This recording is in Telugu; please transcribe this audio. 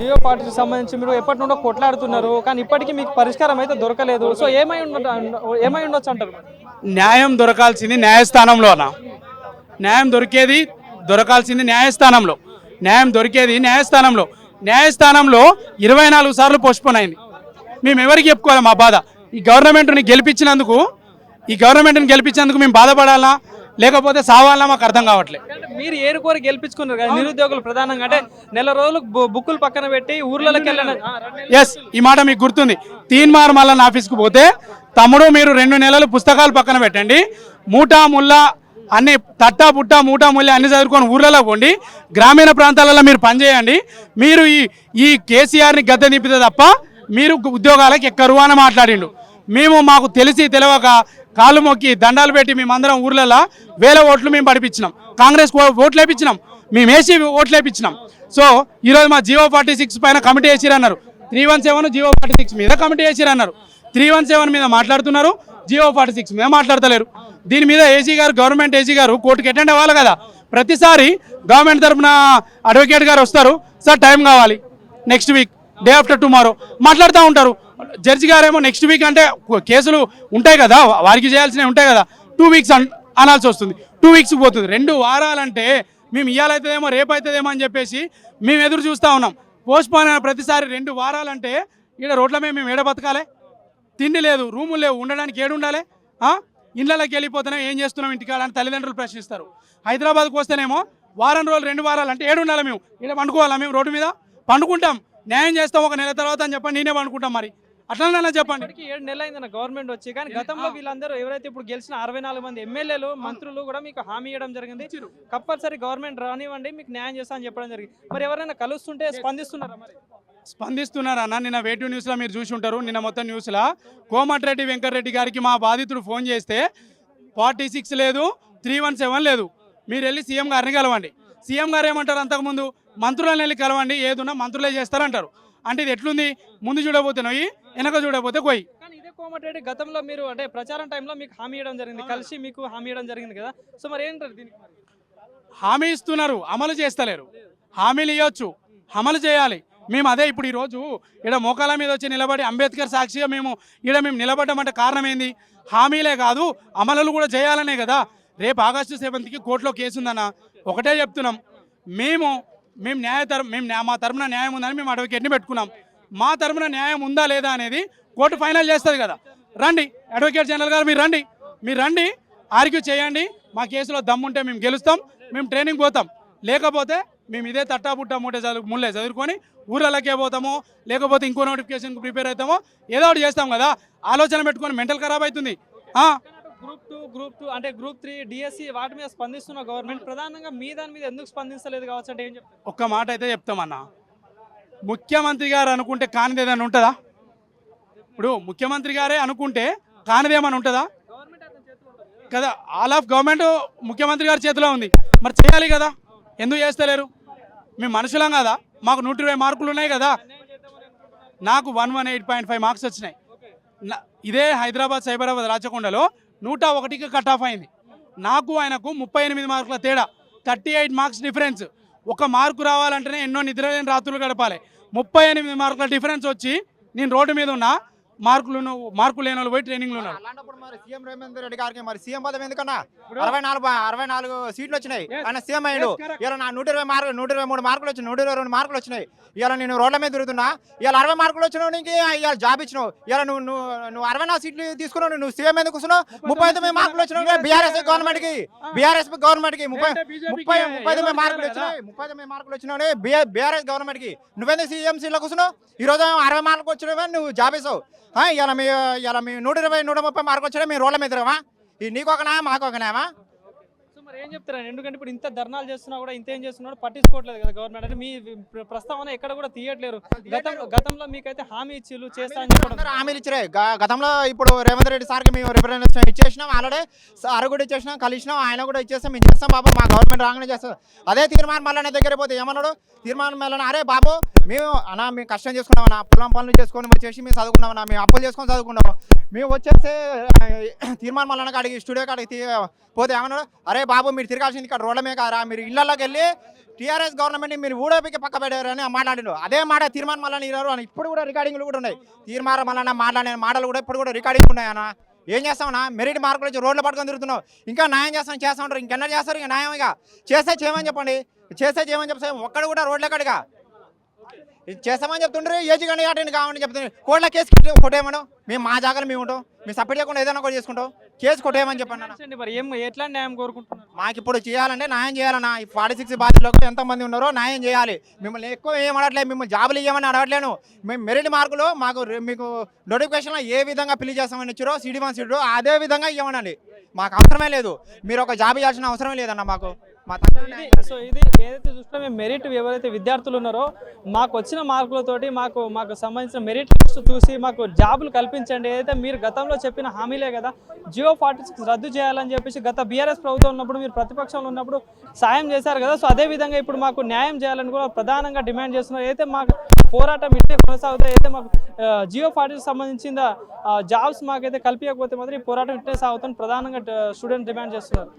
జియో పార్టీకి సంబంధించి మీరు ఎప్పటి నుండో కొట్లాడుతున్నారు, కానీ ఇప్పటికీ మీకు పరిష్కారం అయితే దొరకలేదు. సో ఏమై ఉండొచ్చు అంటారు? న్యాయం దొరకాల్సింది న్యాయస్థానంలోనా? న్యాయం దొరకాల్సింది న్యాయస్థానంలో. న్యాయం దొరికేది న్యాయస్థానంలో. న్యాయస్థానంలో 24 సార్లు పోస్ట్పోన్ అయింది. మేము ఎవరికి చెప్పుకోవాలి మా బాధ? ఈ గవర్నమెంట్ని గెలిపించినందుకు మేము బాధపడాలా లేకపోతే సావాలన్నా మాకు అర్థం కావట్లేదు. మీరు ఏరుకోరి గెలిపించుకున్నారు కదా నిరుద్యోగులు ప్రధానంగా, అంటే నెల రోజులు బుక్కులు పక్కన పెట్టి ఊర్లలోకి వెళ్ళండి. ఎస్, ఈ మాట మీకు గుర్తుంది. తీన్మార్ మల్లన్న ఆఫీస్కి పోతే తమ్ముడు మీరు 2 నెలలు పుస్తకాలు పక్కన పెట్టండి, మూటా ముల్లా అన్ని తట్టా పుట్టా మూటా ముల్లా అన్ని చదువుకొని ఊర్లలో పోండి, గ్రామీణ ప్రాంతాలలో మీరు పనిచేయండి, మీరు ఈ కేసీఆర్ని గద్దె నింపితే తప్ప మీరు ఉద్యోగాలకు ఎక్కరు అని మాట్లాడిండు. మాకు తెలిసి తెలియక కాళ్ళు మొక్కి దండాలు పెట్టి మేమందరం ఊర్లలో 1000 ఓట్లు మేము పడిపించినాం, కాంగ్రెస్ ఓట్లు వేయించినాం, మేము వేసి ఓట్లు వేయించినాం. సో ఈరోజు మా జియో 46 పైన కమిటీ వేసిరన్నారు. 317 జియో 46 మీద కమిటీ వేసిరన్నారు. 317 మీద మాట్లాడుతున్నారు, జియో 46 మీద మాట్లాడతలేరు. దీని మీద గవర్నమెంట్ ఏజీ గారు కోర్టుకి అటెండ్ అవ్వాలి కదా. ప్రతిసారి గవర్నమెంట్ తరఫున అడ్వకేట్ గారు వస్తారు, సార్ టైం కావాలి, next week, day after tomorrow మాట్లాడుతూ ఉంటారు. జడ్జి గారేమో నెక్స్ట్ వీక్ అంటే కేసులు ఉంటాయి కదా, వారికి చేయాల్సినవి ఉంటాయి కదా, 2 వీక్స్ అనాల్సి వస్తుంది. 2 వీక్స్ పోతుంది. 2 వారాలంటే మేము ఇయ్యాలవుతుందేమో రేపు అవుతుందేమో అని చెప్పేసి మేము ఎదురు చూస్తూ ఉన్నాం. పోస్ట్పోన్ అయిన ప్రతిసారి 2 వారాలంటే ఇక్కడ రోడ్ల మీద మేము ఏడ బతకాలి? తిండి లేదు, రూములు లేవు, ఉండడానికి ఏడు ఉండాలి? ఇళ్ళకి వెళ్ళిపోతున్నాం, ఏం చేస్తున్నాం ఇంటికాడ అని తల్లిదండ్రులు ప్రశ్నిస్తారు. హైదరాబాద్కి వస్తేనేమో వారం రోజులు 2 వారాలు అంటే ఏడు ఉండాలి. మేము ఇక్కడ పండుకోవాలా? మేము రోడ్డు మీద పండుకుంటాం, న్యాయం చేస్తాం 1 నెల తర్వాత అని చెప్పండి, నేనే పండుకుంటాం. మరి అట్లా చెప్పండి. 7 నెలలు అయిందన్న గవర్నమెంట్ వచ్చి, కానీ గతంలో వీళ్ళందరూ ఎవరైతే ఇప్పుడు గెలిచిన 64 మంది ఎమ్మెల్యేలు మంత్రులు కూడా మీకు హామీ ఇవ్వడం జరిగింది, కంపల్సరీ గవర్నమెంట్ రానివ్వండి మీకు న్యాయం చేస్తా అని చెప్పడం జరిగింది. మరి ఎవరైనా కలుస్తుంటే స్పందిస్తున్నారా? మరి స్పందిస్తున్నారన్న. నిన్న వేటు న్యూస్లో మీరు చూసి ఉంటారు. నిన్న మొత్తం న్యూస్లో కోమటిరెడ్డి వెంకటరెడ్డి గారికి మా బాధితుడు ఫోన్ చేస్తే 46 లేదు, 317 లేదు, మీరు వెళ్ళి సీఎం గారిని కలవండి. సీఎం గారు ఏమంటారు? అంతకుముందు మంత్రులను వెళ్ళి కలవండి, ఏదున్నా మంత్రులే చేస్తారంటారు. అంటే ఇది ఎట్లుంది? ముందు చూడబోతే నొయ్యి, వెనక చూడబోతే కొయ్యి. కానీ ఇదే కోమటిరెడ్డి గతంలో మీరు అంటే ప్రచారం టైంలో మీకు హామీ ఇవ్వడం జరిగింది, కలిసి మీకు హామీ ఇవ్వడం జరిగింది కదా. సో మరి ఏంటారు దీనికి? హామీ ఇస్తున్నారు, అమలు చేస్తలేరు. హామీలు ఇవ్వచ్చు, అమలు చేయాలి. మేము అదే ఇప్పుడు ఈరోజు ఇక్కడ మోకాల మీద వచ్చి నిలబడి అంబేద్కర్ సాక్షిగా మేము నిలబడ్డామంటే కారణం ఏంది? హామీలే కాదు, అమలులు కూడా చేయాలనే కదా. రేపు ఆగస్టు 7కి కోర్టులో కేసు ఉందన్న. ఒకటే చెప్తున్నాం, మా తరపున న్యాయం ఉందని మేము అడ్వకేట్ని పెట్టుకున్నాం. మా తరపున న్యాయం ఉందా లేదా అనేది కోర్టు ఫైనల్ చేస్తుంది కదా. రండి అడ్వకేట్ జనరల్ గారు, మీరు రండి, ఆర్గ్యూ చేయండి. మా కేసులో దమ్ముంటే మేము గెలుస్తాం, మేము ట్రైనింగ్ పోతాం. లేకపోతే మేము ఇదే తట్టాపుట్టా ముళ్ళే చదువుకొని ఊర్లకే పోతామో, లేకపోతే ఇంకో నోటిఫికేషన్కి ప్రిపేర్ అవుతామో, ఏదో ఒకటి చేస్తాం కదా. ఆలోచన పెట్టుకొని మెంటల్ ఖరాబ్ అవుతుంది. గ్రూప్ 2 అంటే గ్రూప్ 3 డిఎస్సి వాటి మీద స్పందిస్తున్న గవర్నమెంట్ ప్రధానంగా మీ దాని మీద ఎందుకు స్పందించలేదు కావచ్చు అంటే ఏం చెప్తారు? ఒక్క మాట అయితే చెప్తామన్నా, ముఖ్యమంత్రి గారు అనుకుంటే కానిది ఏదైనా ఉంటుందా? ఇప్పుడు ముఖ్యమంత్రి గారే అనుకుంటే కానిదేమని ఉంటుందా కదా? ఆల్ ఆఫ్ గవర్నమెంట్ ముఖ్యమంత్రి గారి చేతిలో ఉంది, మరి చేయాలి కదా. ఎందుకు చేస్తలేరు? మేము మనుషులం కదా, మాకు 120 మార్కులు ఉన్నాయి కదా. నాకు 118.5 మార్క్స్ వచ్చినాయి. ఇదే హైదరాబాద్ సైబరాబాద్ రాచకొండలో 101కి కట్ ఆఫ్ అయింది. నాకు ఆయనకు 38 మార్కుల తేడా, 38 మార్క్స్ డిఫరెన్స్. 1 మార్కు రావాలంటేనే ఎన్నో నిద్రలేని రాత్రులు గడపాలి. 38 మార్కుల డిఫరెన్స్ వచ్చి నేను రోడ్డు మీద ఉన్నా, మార్కులు లేని వాళ్ళు పోయి ట్రైనింగ్లో ఉన్నారు. అలాంటప్పుడు మరి సీఎం రేవంత్ రెడ్డి గారికి మరి సీఎం పదవి ఎందుకన్నా? 64 సీట్లు వచ్చినాయి, ఆయన సీఎం అయ్యాడు. ఇలా నా 123 మార్కులు వచ్చినాయి, 122 మార్కులు వచ్చినాయి. ఇలా నేను రోడ్ల మీద తిరుగుతున్నా, ఇలా 60 మార్కులు వచ్చినావు, నీకు ఇవాళ జాబ్ ఇచ్చినావు. ఇలా నువ్వు 64 సీట్లు తీసుకున్నావు, నువ్వు సీఎం ఎందుకు వస్తున్నావు? 39 మార్కులు వచ్చినావు బీఆర్ఎస్ గవర్నమెంట్ కి 39 మార్కులు వచ్చినాయి. 39 మార్కులు వచ్చినావు బీఆర్ఎస్ గవర్నమెంట్ కి. నువ్వెందుకు సీఎం సీట్లోకి వస్తున్నావు? ఈరోజు 60 మార్కులు వచ్చినావు, నువ్వు జాబ్ ఇస్తావు. ఇలా మీ 120-130 మార్కులు వచ్చినా మీ రోడ్ల మీద తిరగమా? నీకు ఒక న్యాయం, మాకు ఒక న్యాయమా? సో మరి ఏం చెప్తారా? ఎందుకంటే ఇప్పుడు ఇంత ధర్నాలు చేస్తున్నా కూడా ఇంత ఏం చేస్తున్నా పట్టించుకోవట్లేదు కదా గవర్నమెంట్. అంటే మీ ప్రస్తావన ఎక్కడ కూడా తీయట్లేరు. గతంలో మీకైతే హామీ ఇచ్చిళ్ళు చేస్తా అని చెప్పడం, హామీలు ఇచ్చిరే. గతంలో ఇప్పుడు రేవంత్ రెడ్డి సార్కి మేము రిప్రజెంటేషన్ ఇచ్చేసినాం, ఆల్రెడీ సార్ కూడా ఇచ్చేసినాం, కలిసినాం, ఆయన కూడా ఇచ్చేస్తాం, మేము చేస్తాం బాబు, మా గవర్నమెంట్ రాగానే చేస్తాం. అదే తీర్మానం మళ్ళీ దగ్గర పోతే ఏమన్నాడు? తీర్మానం మళ్ళీ అరే బాబు మేము కష్టం చేసుకున్నామన్నా, పొలం పనులు చేసుకొని వచ్చేసి మేము చదువుకున్నామన్నా, మేము అప్పులు చేసుకొని చదువుకున్నాము. మేము వచ్చేస్తే తీర్మానం మళ్ళీ కాడికి స్టూడియో కాడికి పోతే ఏమన్నాడు? అరే బాబు మీరు తిరగాల్సింది ఇక్కడ రోడ్ల మీద కారా, మీరు ఇళ్ళకి వెళ్ళి టీఆర్ఎస్ గవర్నమెంట్ మీరు ఊడోపికి పక్క పెట్టారని మాట్లాడిండు. అదే మాట తీర్మానం మళ్ళీ అని ఇప్పుడు కూడా రికార్డింగ్లు కూడా ఉన్నాయి. తీర్మానం మళ్ళీ మాట్లాడిన మాటలు కూడా ఇప్పుడు కూడా రికార్డింగ్ ఉన్నాయన్న. ఏం చేస్తామన్నా? మెరిట్ మార్కులు వచ్చి రోడ్లు పట్టుకొని తిరుగుతున్నావు. ఇంకా న్యాయం చేస్తా ఉంటారు. ఇంకెన్నా చేస్తారు? ఇంకా న్యాయం ఇక చేస్తే చేయమని చెప్పండి. చేస్తే చేయమని చెప్తే ఒక్కడు కూడా రోడ్లు ఎక్కడిగా చేస్తామని చెప్తుండ్రు. ఏజీ కానీ అటెండ్ కావాలని చెప్తున్నారు. కోర్టులో కేసు కొట్టేయమను. మేము మా జాగాలో మేము ఉంటాం. మేము సపరేట్ చేయకుండా ఏదైనా కూడా చేసుకుంటాం. కేసు కొట్టేయమని చెప్పండి అన్న. మరి ఏం ఎట్లా న్యాయం కోరుకుంటున్నారు? మాకు ఇప్పుడు చేయాలంటే న్యాయం చేయాలన్నా. ఈ 46 బాధ్యులకు ఎంతమంది ఉన్నారో న్యాయం చేయాలి. మిమ్మల్ని ఎక్కువ ఏం అడగట్లేదు. మిమ్మల్ని జాబులు ఇవ్వమని అడగట్లేను. మేము మెరిట్ మార్కులు మీకు నోటిఫికేషన్లో ఏ విధంగా ఫిల్ చేస్తామని ఇచ్చారో CD1 సీటు అదే విధంగా ఇవ్వనండి. మాకు అవసరమే లేదు. మీరు ఒక జాబ్ ఇవ్వాల్సిన అవసరమే లేదన్న మాకు. సో ఇది ఏదైతే చూసినా మేము మెరిట్ ఎవరైతే విద్యార్థులు ఉన్నారో మాకు వచ్చిన మార్కులతోటి మాకు సంబంధించిన మెరిట్ లిస్ట్ చూసి మాకు జాబులు కల్పించండి. ఏదైతే మీరు గతంలో చెప్పిన హామీలే కదా జియో 46 రద్దు చేయాలని చెప్పేసి గత బీఆర్ఎస్ ప్రభుత్వం ఉన్నప్పుడు మీరు ప్రతిపక్షంలో ఉన్నప్పుడు సాయం చేశారు కదా. సో అదే విధంగా ఇప్పుడు మాకు న్యాయం చేయాలని కూడా ప్రధానంగా డిమాండ్ చేస్తున్నారు. అయితే మాకు పోరాటం ఇట్టే కొనసాగుతాయి. అయితే మాకు జియో 46 సంబంధించిన జాబ్స్ మాకైతే కల్పించకపోతే మాత్రం ఈ పోరాటం ఇట్టే సాగుతుంది ప్రధానంగా స్టూడెంట్ డిమాండ్ చేస్తున్నారు.